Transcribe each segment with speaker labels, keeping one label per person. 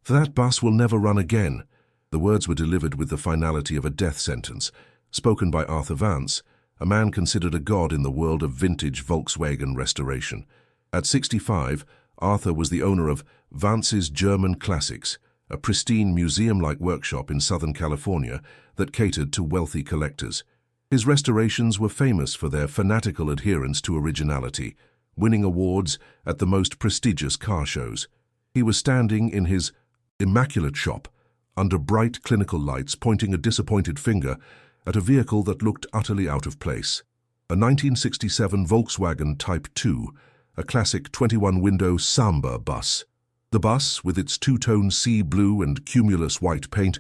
Speaker 1: That bus will never run again. The words were delivered with the finality of a death sentence, spoken by Arthur Vance, a man considered a god in the world of vintage Volkswagen restoration. At 65, Arthur was the owner of Vance's German Classics, a pristine museum-like workshop in Southern California that catered to wealthy collectors. His restorations were famous for their fanatical adherence to originality, winning awards at the most prestigious car shows. He was standing in his immaculate shop, under bright clinical lights, pointing a disappointed finger at a vehicle that looked utterly out of place. A 1967 Volkswagen Type 2, a classic 21-window Samba bus. The bus, with its two-tone sea blue and cumulus white paint,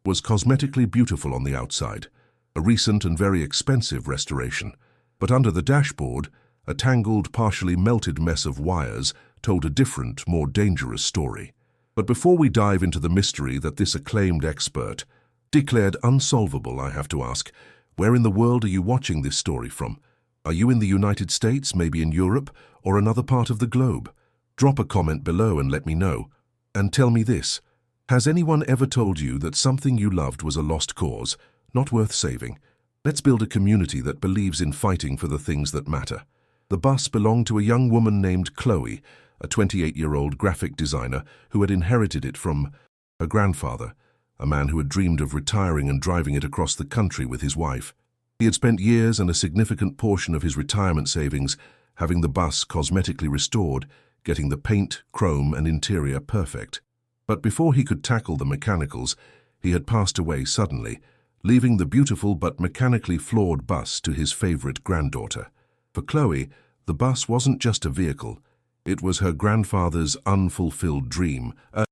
Speaker 1: was cosmetically beautiful on the outside, a recent and very expensive restoration. But under the dashboard, a tangled, partially melted mess of wires told a different, more dangerous story. But before we dive into the mystery that this acclaimed expert declared unsolvable, I have to ask, where in the world are you watching this story from? Are you in the United States, maybe in Europe, or another part of the globe? Drop a comment below and let me know. And tell me this, has anyone ever told you that something you loved was a lost cause, not worth saving? Let's build a community that believes in fighting for the things that matter. The bus belonged to a young woman named Chloe, a 28-year-old graphic designer who had inherited it from her grandfather, a man who had dreamed of retiring and driving it across the country with his wife. He had spent years and a significant portion of his retirement savings having the bus cosmetically restored, getting the paint, chrome, and interior perfect. But before he could tackle the mechanicals, he had passed away suddenly, leaving the beautiful but mechanically flawed bus to his favorite granddaughter. For Chloe, the bus wasn't just a vehicle. It was her grandfather's unfulfilled dream, a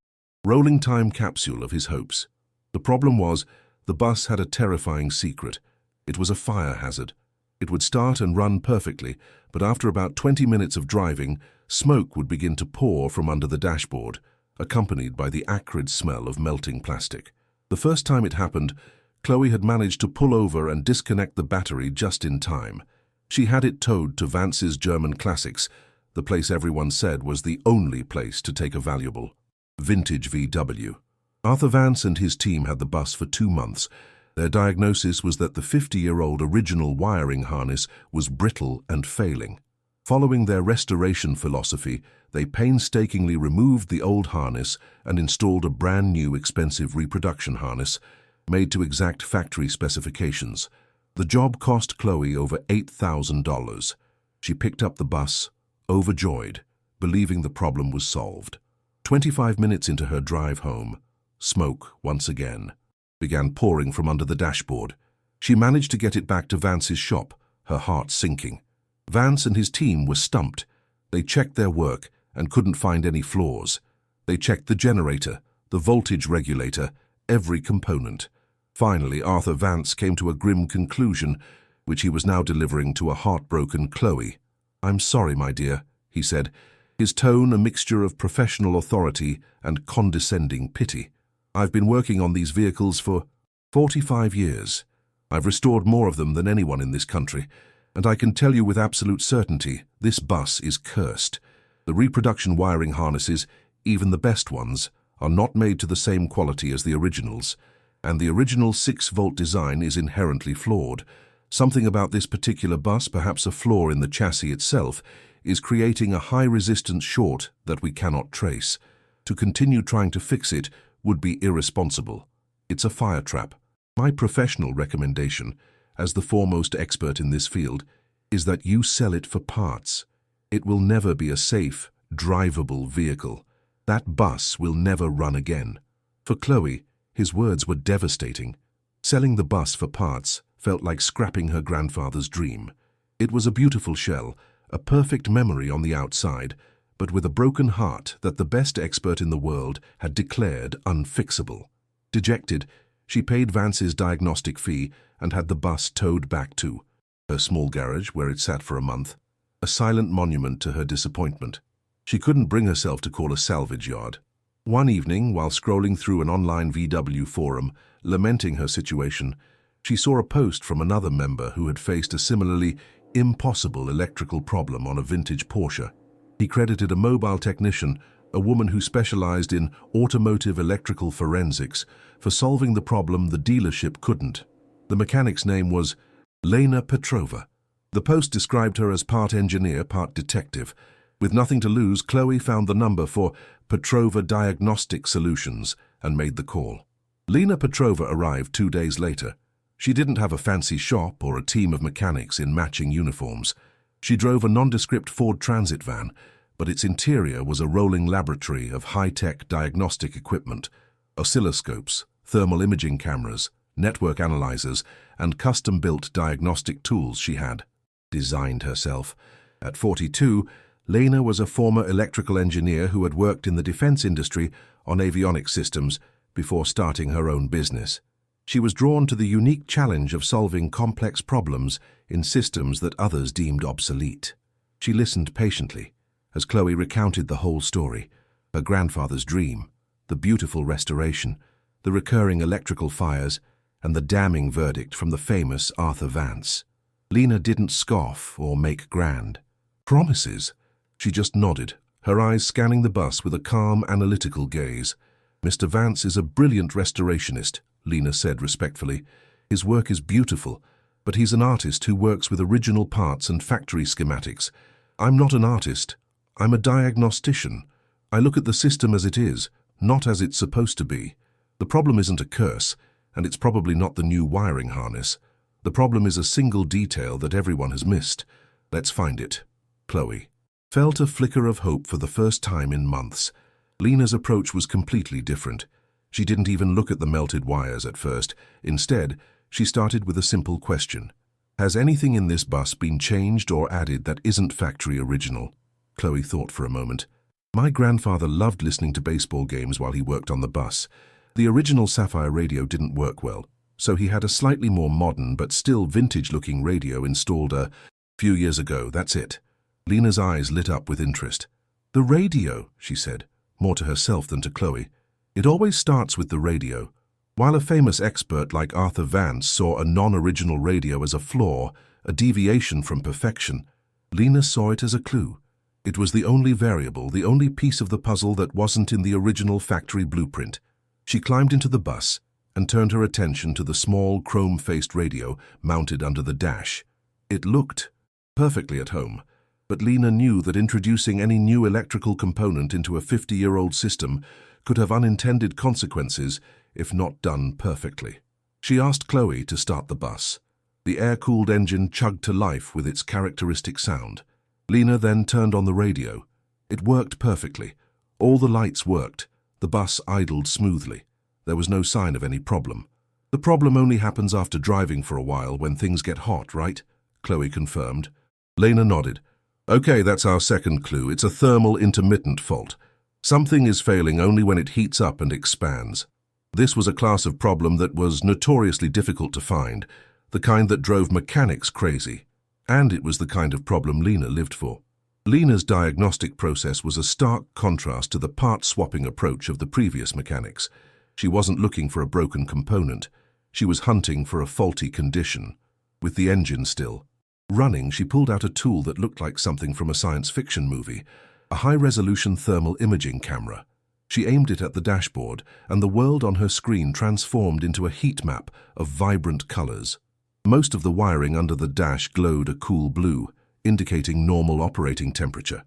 Speaker 1: rolling time capsule of his hopes. The problem was, the bus had a terrifying secret. It was a fire hazard. It would start and run perfectly, but after about 20 minutes of driving, smoke would begin to pour from under the dashboard, accompanied by the acrid smell of melting plastic. The first time it happened, Chloe had managed to pull over and disconnect the battery just in time. She had it towed to Vance's German Classics, the place everyone said was the only place to take a valuable vintage VW. Arthur Vance and his team had the bus for 2 months. Their diagnosis was that the 50-year-old original wiring harness was brittle and failing. Following their restoration philosophy, they painstakingly removed the old harness and installed a brand new expensive reproduction harness made to exact factory specifications. The job cost Chloe over $8,000. She picked up the bus, overjoyed, believing the problem was solved. 25 minutes into her drive home, smoke, once again, began pouring from under the dashboard. She managed to get it back to Vance's shop, her heart sinking. Vance and his team were stumped. They checked their work and couldn't find any flaws. They checked the generator, the voltage regulator, every component. Finally, Arthur Vance came to a grim conclusion, which he was now delivering to a heartbroken Chloe. "I'm sorry, my dear," he said, his tone a mixture of professional authority and condescending pity. "I've been working on these vehicles for 45 years. I've restored more of them than anyone in this country, and I can tell you with absolute certainty, this bus is cursed. The reproduction wiring harnesses, even the best ones, are not made to the same quality as the originals, and the original 6-volt design is inherently flawed. Something about this particular bus, perhaps a flaw in the chassis itself, is creating a high-resistance short that we cannot trace. To continue trying to fix it would be irresponsible. It's a fire trap. My professional recommendation, as the foremost expert in this field, is that you sell it for parts. It will never be a safe, drivable vehicle. That bus will never run again." For Chloe, his words were devastating. Selling the bus for parts felt like scrapping her grandfather's dream. It was a beautiful shell, a perfect memory on the outside, but with a broken heart that the best expert in the world had declared unfixable. Dejected, she paid Vance's diagnostic fee and had the bus towed back to her small garage where it sat for a month, a silent monument to her disappointment. She couldn't bring herself to call a salvage yard. One evening, while scrolling through an online VW forum, lamenting her situation, she saw a post from another member who had faced a similarly impossible electrical problem on a vintage Porsche. He credited a mobile technician a woman who specialized in automotive electrical forensics, for solving the problem the dealership couldn't. The mechanic's name was Lena Petrova. The post described her as part engineer, part detective. With nothing to lose, Chloe found the number for Petrova Diagnostic Solutions and made the call. Lena Petrova arrived 2 days later. She didn't have a fancy shop or a team of mechanics in matching uniforms. She drove a nondescript Ford Transit van, but its interior was a rolling laboratory of high-tech diagnostic equipment, oscilloscopes, thermal imaging cameras, network analyzers, and custom-built diagnostic tools she had designed herself. At 42, Lena was a former electrical engineer who had worked in the defense industry on avionics systems before starting her own business. She was drawn to the unique challenge of solving complex problems in systems that others deemed obsolete. She listened patiently as Chloe recounted the whole story, her grandfather's dream, the beautiful restoration, the recurring electrical fires, and the damning verdict from the famous Arthur Vance. Lena didn't scoff or make grand promises. She just nodded, her eyes scanning the bus with a calm, analytical gaze. "Mr. Vance is a brilliant restorationist," Lena said respectfully. "His work is beautiful, but he's an artist who works with original parts and factory schematics. I'm not an artist. I'm a diagnostician. I look at the system as it is, not as it's supposed to be. The problem isn't a curse, and it's probably not the new wiring harness. The problem is a single detail that everyone has missed. Let's find it." Chloe felt a flicker of hope for the first time in months. Lena's approach was completely different. She didn't even look at the melted wires at first. Instead, she started with a simple question. "Has anything in this bus been changed or added that isn't factory original?" Chloe thought for a moment. "My grandfather loved listening to baseball games while he worked on the bus. The original Sapphire radio didn't work well, so he had a slightly more modern but still vintage-looking radio installed a few years ago, that's it." Lena's eyes lit up with interest. "The radio," she said, more to herself than to Chloe. "It always starts with the radio. While a famous expert like Arthur Vance saw a non-original radio as a flaw, a deviation from perfection, Lena saw it as a clue. It was the only variable, the only piece of the puzzle that wasn't in the original factory blueprint." She climbed into the bus and turned her attention to the small chrome-faced radio mounted under the dash. It looked perfectly at home, but Lena knew that introducing any new electrical component into a 50-year-old system could have unintended consequences if not done perfectly. She asked Chloe to start the bus. The air-cooled engine chugged to life with its characteristic sound. Lena then turned on the radio. It worked perfectly. All the lights worked. The bus idled smoothly. There was no sign of any problem. "The problem only happens after driving for a while when things get hot, right?" Chloe confirmed. Lena nodded. "Okay, that's our second clue. It's a thermal intermittent fault. Something is failing only when it heats up and expands." This was a class of problem that was notoriously difficult to find, the kind that drove mechanics crazy. And it was the kind of problem Lena lived for. Lena's diagnostic process was a stark contrast to the part-swapping approach of the previous mechanics. She wasn't looking for a broken component. She was hunting for a faulty condition. With the engine still running, she pulled out a tool that looked like something from a science fiction movie, a high-resolution thermal imaging camera. She aimed it at the dashboard, and the world on her screen transformed into a heat map of vibrant colors. Most of the wiring under the dash glowed a cool blue, indicating normal operating temperature.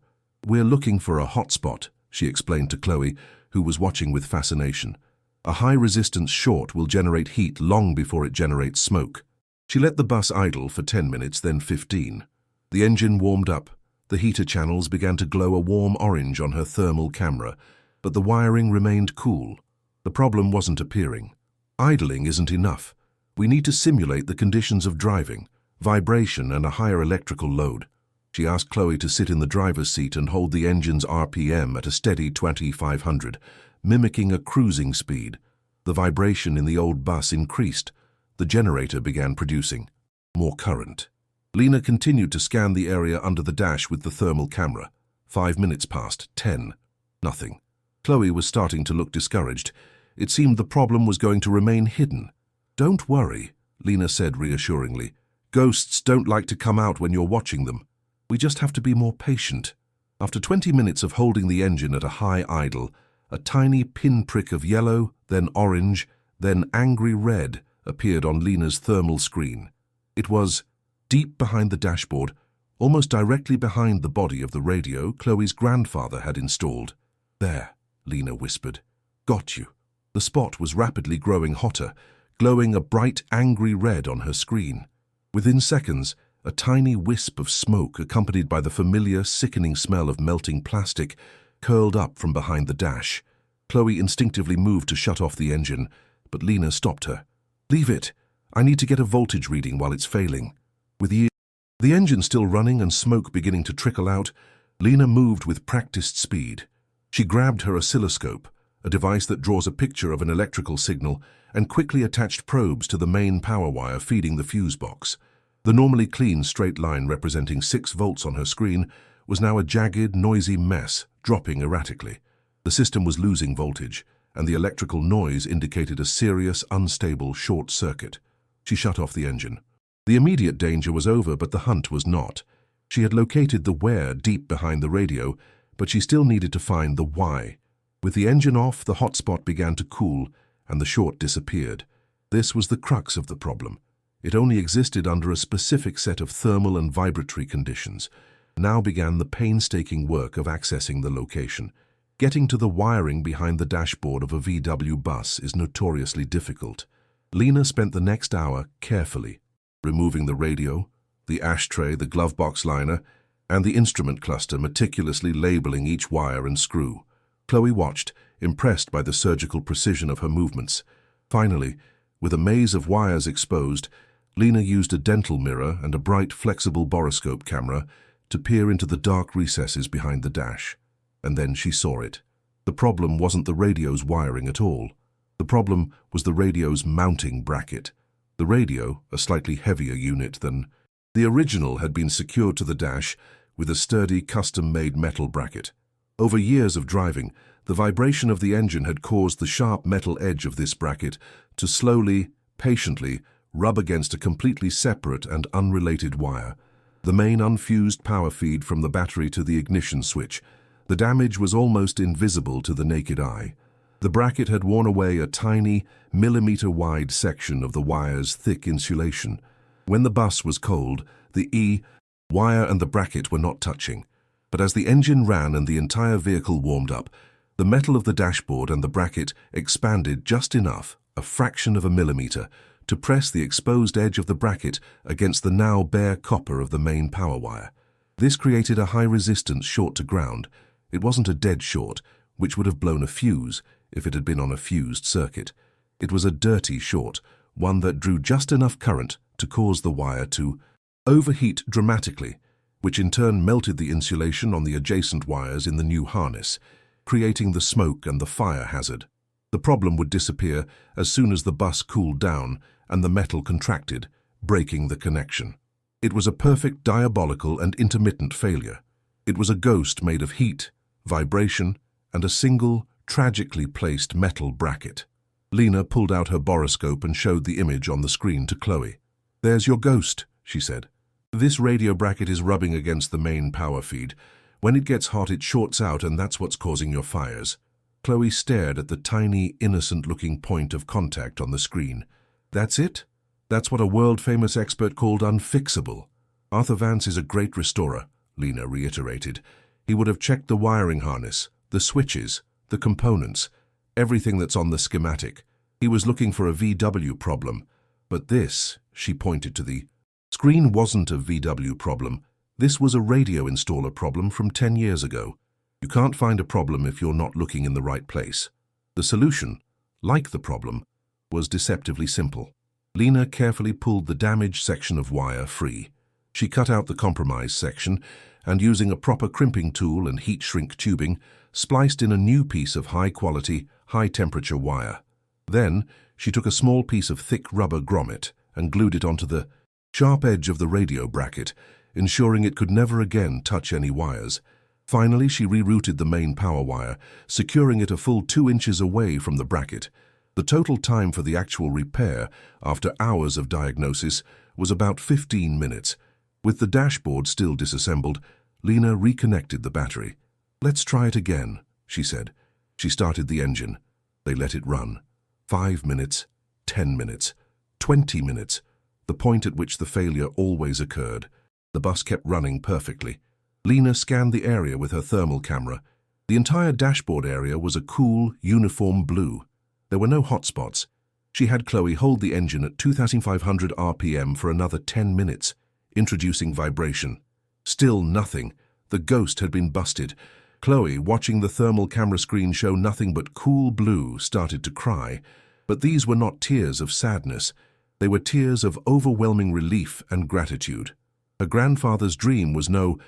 Speaker 1: "We're looking for a hotspot," she explained to Chloe, who was watching with fascination. "A high-resistance short will generate heat long before it generates smoke." She let the bus idle for 10 minutes, then 15. The engine warmed up. The heater channels began to glow a warm orange on her thermal camera, but the wiring remained cool. The problem wasn't appearing. Idling isn't enough. We need to simulate the conditions of driving, vibration and a higher electrical load. She asked Chloe to sit in the driver's seat and hold the engine's RPM at a steady 2500, mimicking a cruising speed. The vibration in the old bus increased. The generator began producing more current. Lena continued to scan the area under the dash with the thermal camera. 5 minutes passed, 10. Nothing. Chloe was starting to look discouraged. It seemed the problem was going to remain hidden. "Don't worry," Lena said reassuringly. "Ghosts don't like to come out when you're watching them. We just have to be more patient." After 20 minutes of holding the engine at a high idle, a tiny pinprick of yellow, then orange, then angry red appeared on Lena's thermal screen. It was deep behind the dashboard, almost directly behind the body of the radio Chloe's grandfather had installed. "There," Lena whispered. "Got you." The spot was rapidly growing hotter, glowing a bright, angry red on her screen. Within seconds, a tiny wisp of smoke, accompanied by the familiar, sickening smell of melting plastic, curled up from behind the dash. Chloe instinctively moved to shut off the engine, but Lena stopped her. "Leave it. I need to get a voltage reading while it's failing." With the engine still running and smoke beginning to trickle out, Lena moved with practiced speed. She grabbed her oscilloscope, a device that draws a picture of an electrical signal, and quickly attached probes to the main power wire feeding the fuse box. The normally clean straight line representing 6 volts on her screen was now a jagged, noisy mess, dropping erratically. The system was losing voltage, and the electrical noise indicated a serious, unstable short circuit. She shut off the engine. The immediate danger was over, but the hunt was not. She had located the where deep behind the radio, but she still needed to find the why. With the engine off, the hotspot began to cool, and the short disappeared. This was the crux of the problem. It only existed under a specific set of thermal and vibratory conditions. Now began the painstaking work of accessing the location. Getting to the wiring behind the dashboard of a VW bus is notoriously difficult. Lena spent the next hour carefully, removing the radio, the ashtray, the glove box liner, and the instrument cluster, meticulously labeling each wire and screw. Chloe watched, impressed by the surgical precision of her movements. Finally, with a maze of wires exposed, Lena used a dental mirror and a bright, flexible borescope camera to peer into the dark recesses behind the dash. And then she saw it. The problem wasn't the radio's wiring at all. The problem was the radio's mounting bracket. The radio, a slightly heavier unit than the original, had been secured to the dash with a sturdy, custom-made metal bracket. Over years of driving, the vibration of the engine had caused the sharp metal edge of this bracket to slowly, patiently, rub against a completely separate and unrelated wire, the main unfused power feed from the battery to the ignition switch. The damage was almost invisible to the naked eye. The bracket had worn away a tiny, millimeter-wide section of the wire's thick insulation. When the bus was cold, the wire and the bracket were not touching. But as the engine ran and the entire vehicle warmed up, the metal of the dashboard and the bracket expanded just enough, a fraction of a millimeter, to press the exposed edge of the bracket against the now bare copper of the main power wire. This created a high-resistance short to ground. It wasn't a dead short, which would have blown a fuse if it had been on a fused circuit. It was a dirty short, one that drew just enough current to cause the wire to overheat dramatically, which in turn melted the insulation on the adjacent wires in the new harness, creating the smoke and the fire hazard. The problem would disappear as soon as the bus cooled down and the metal contracted, breaking the connection. It was a perfect diabolical and intermittent failure. It was a ghost made of heat, vibration, and a single, tragically placed metal bracket. Lena pulled out her borescope and showed the image on the screen to Chloe. "There's your ghost," she said. "This radio bracket is rubbing against the main power feed. When it gets hot, it shorts out, and that's what's causing your fires." Chloe stared at the tiny, innocent-looking point of contact on the screen. "That's it? That's what a world-famous expert called unfixable." "Arthur Vance is a great restorer," Lena reiterated. "He would have checked the wiring harness, the switches, the components, everything that's on the schematic. He was looking for a VW problem. But this," she pointed to the screen, "wasn't a VW problem. This was a radio installer problem from 10 years ago. You can't find a problem if you're not looking in the right place." The solution, like the problem, was deceptively simple. Lena carefully pulled the damaged section of wire free. She cut out the compromised section and, using a proper crimping tool and heat shrink tubing, spliced in a new piece of high-quality, high-temperature wire. Then, she took a small piece of thick rubber grommet and glued it onto the sharp edge of the radio bracket, ensuring it could never again touch any wires. Finally, she rerouted the main power wire, securing it a full 2 inches away from the bracket. The total time for the actual repair, after hours of diagnosis, was about 15 minutes. With the dashboard still disassembled, Lena reconnected the battery. "Let's try it again," she said. She started the engine. They let it run. 5 minutes, 10 minutes, 20 minutes, the point at which the failure always occurred. The bus kept running perfectly. Lena scanned the area with her thermal camera. The entire dashboard area was a cool, uniform blue. There were no hotspots. She had Chloe hold the engine at 2,500 RPM for another 10 minutes, introducing vibration. Still nothing. The ghost had been busted. Chloe, watching the thermal camera screen show nothing but cool blue, started to cry. But these were not tears of sadness. They were tears of overwhelming relief and gratitude. Her grandfather's dream was no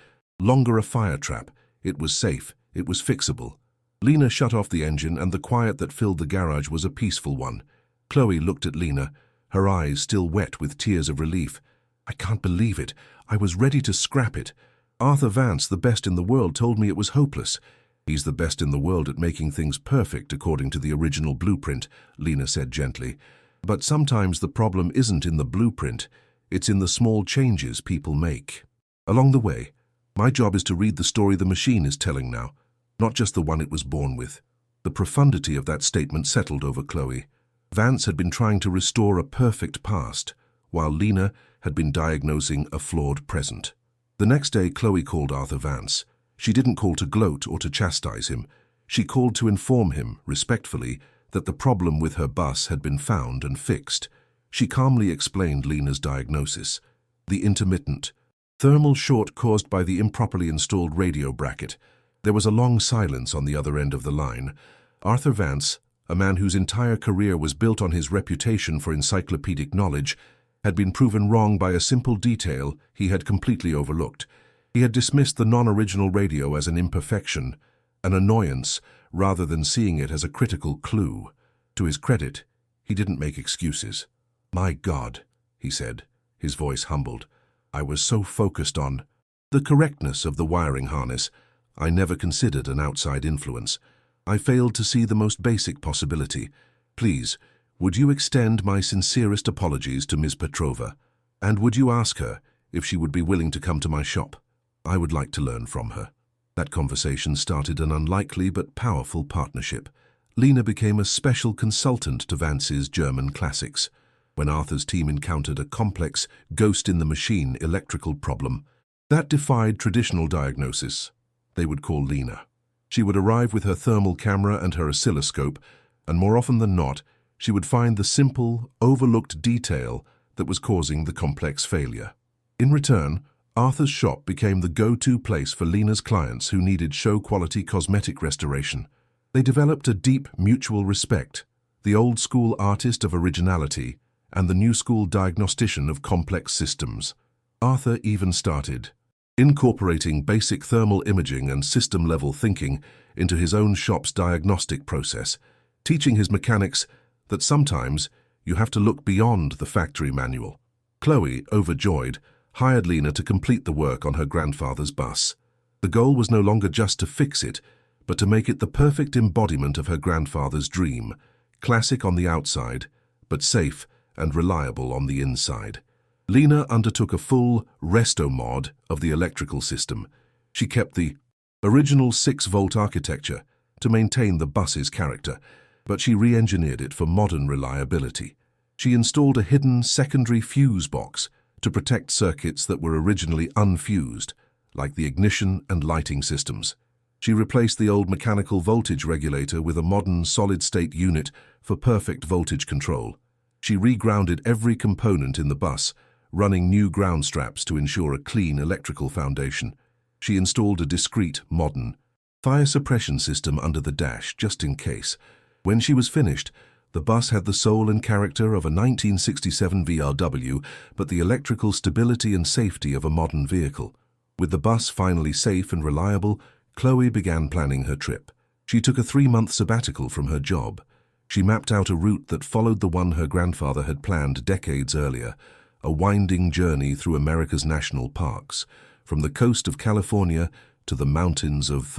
Speaker 1: longer a fire trap. It was safe. It was fixable. Lena shut off the engine, and the quiet that filled the garage was a peaceful one. Chloe looked at Lena, her eyes still wet with tears of relief. "I can't believe it. I was ready to scrap it. Arthur Vance, the best in the world, told me it was hopeless." "He's the best in the world at making things perfect according to the original blueprint," Lena said gently. "But sometimes the problem isn't in the blueprint. It's in the small changes people make. Along the way, my job is to read the story the machine is telling now, not just the one it was born with." The profundity of that statement settled over Chloe. Vance had been trying to restore a perfect past, while Lena had been diagnosing a flawed present. The next day, Chloe called Arthur Vance. She didn't call to gloat or to chastise him. She called to inform him, respectfully, that the problem with her bus had been found and fixed. She calmly explained Lena's diagnosis: the intermittent thermal short caused by the improperly installed radio bracket. There was a long silence on the other end of the line. Arthur Vance, a man whose entire career was built on his reputation for encyclopedic knowledge, had been proven wrong by a simple detail he had completely overlooked. He had dismissed the non-original radio as an imperfection, an annoyance, rather than seeing it as a critical clue. To his credit, he didn't make excuses. "My God," he said, his voice humbled. "I was so focused on the correctness of the wiring harness, I never considered an outside influence. I failed to see the most basic possibility. Please, would you extend my sincerest apologies to Ms. Petrova? And would you ask her if she would be willing to come to my shop? I would like to learn from her." That conversation started an unlikely but powerful partnership. Lena became a special consultant to Vance's German classics. When Arthur's team encountered a complex ghost-in-the-machine electrical problem that defied traditional diagnosis, they would call Lena. She would arrive with her thermal camera and her oscilloscope, and more often than not, she would find the simple, overlooked detail that was causing the complex failure. In return, Arthur's shop became the go-to place for Lena's clients who needed show-quality cosmetic restoration. They developed a deep mutual respect, the old-school artist of originality and the new-school diagnostician of complex systems. Arthur even started incorporating basic thermal imaging and system-level thinking into his own shop's diagnostic process, teaching his mechanics that sometimes you have to look beyond the factory manual. Chloe, overjoyed, hired Lena to complete the work on her grandfather's bus. The goal was no longer just to fix it, but to make it the perfect embodiment of her grandfather's dream, classic on the outside, but safe and reliable on the inside. Lena undertook a full resto-mod of the electrical system. She kept the original 6-volt architecture to maintain the bus's character, but she re-engineered it for modern reliability. She installed a hidden secondary fuse box to protect circuits that were originally unfused, like the ignition and lighting systems. She replaced the old mechanical voltage regulator with a modern solid-state unit for perfect voltage control. She regrounded every component in the bus, running new ground straps to ensure a clean electrical foundation. She installed a discreet, modern fire suppression system under the dash, just in case. When she was finished, the bus had the soul and character of a 1967 VRW, but the electrical stability and safety of a modern vehicle. With the bus finally safe and reliable, Chloe began planning her trip. She took a 3-month sabbatical from her job. She mapped out a route that followed the one her grandfather had planned decades earlier, a winding journey through America's national parks, from the coast of California to the mountains of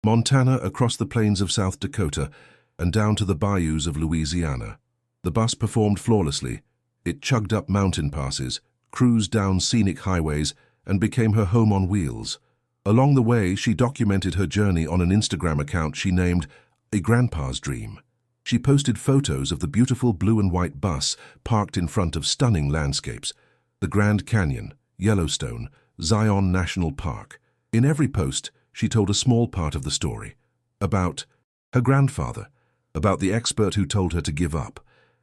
Speaker 1: Montana, across the plains of South Dakota, and down to the bayous of Louisiana. The bus performed flawlessly. It chugged up mountain passes, cruised down scenic highways, and became her home on wheels. Along the way, she documented her journey on an Instagram account she named A Grandpa's Dream. She posted photos of the beautiful blue and white bus parked in front of stunning landscapes, the Grand Canyon, Yellowstone, Zion National Park. In every post, she told a small part of the story, about her grandfather, about the expert who told her to give up,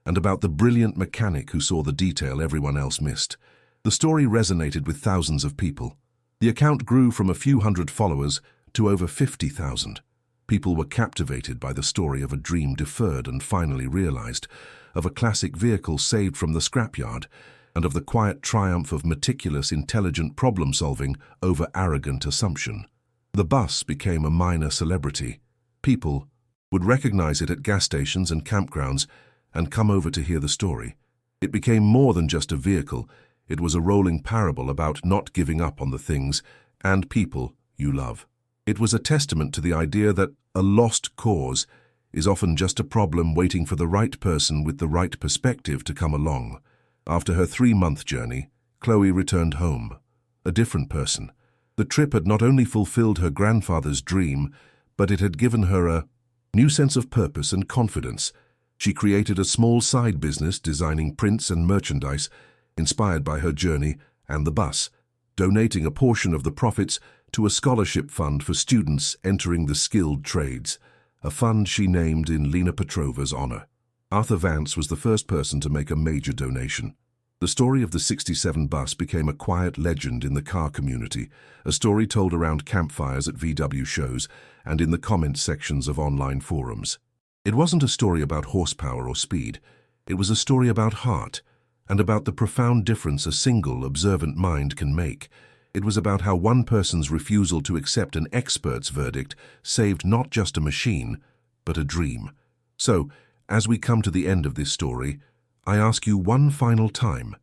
Speaker 1: and about the brilliant mechanic who saw the detail everyone else missed. The story resonated with thousands of people. The account grew from a few hundred followers to over 50,000. People were captivated by the story of a dream deferred and finally realized, of a classic vehicle saved from the scrapyard, and of the quiet triumph of meticulous, intelligent problem-solving over arrogant assumption. The bus became a minor celebrity. People would recognize it at gas stations and campgrounds and come over to hear the story. It became more than just a vehicle. It was a rolling parable about not giving up on the things and people you love. It was a testament to the idea that a lost cause is often just a problem waiting for the right person with the right perspective to come along. After her 3-month journey, Chloe returned home, a different person. The trip had not only fulfilled her grandfather's dream, but it had given her a new sense of purpose and confidence. She created a small side business designing prints and merchandise inspired by her journey and the bus, donating a portion of the profits to a scholarship fund for students entering the skilled trades, a fund she named in Lena Petrova's honor. Arthur Vance was the first person to make a major donation. The story of the 67 bus became a quiet legend in the car community, a story told around campfires at VW shows and in the comment sections of online forums. It wasn't a story about horsepower or speed. It was a story about heart and about the profound difference a single, observant mind can make. It was about how one person's refusal to accept an expert's verdict saved not just a machine, but a dream. So, as we come to the end of this story, I ask you one final time,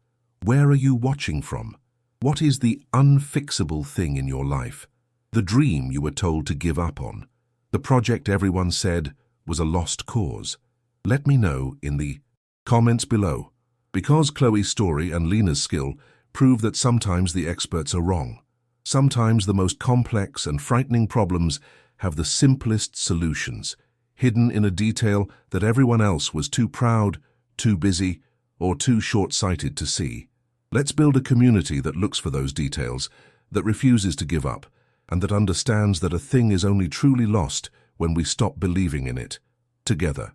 Speaker 1: where are you watching from? What is the unfixable thing in your life? The dream you were told to give up on? The project everyone said was a lost cause? Let me know in the comments below, because Chloe's story and Lena's skill prove that sometimes the experts are wrong. Sometimes the most complex and frightening problems have the simplest solutions, hidden in a detail that everyone else was too proud, too busy, or too short-sighted to see. Let's build a community that looks for those details, that refuses to give up, and that understands that a thing is only truly lost when we stop believing in it, together.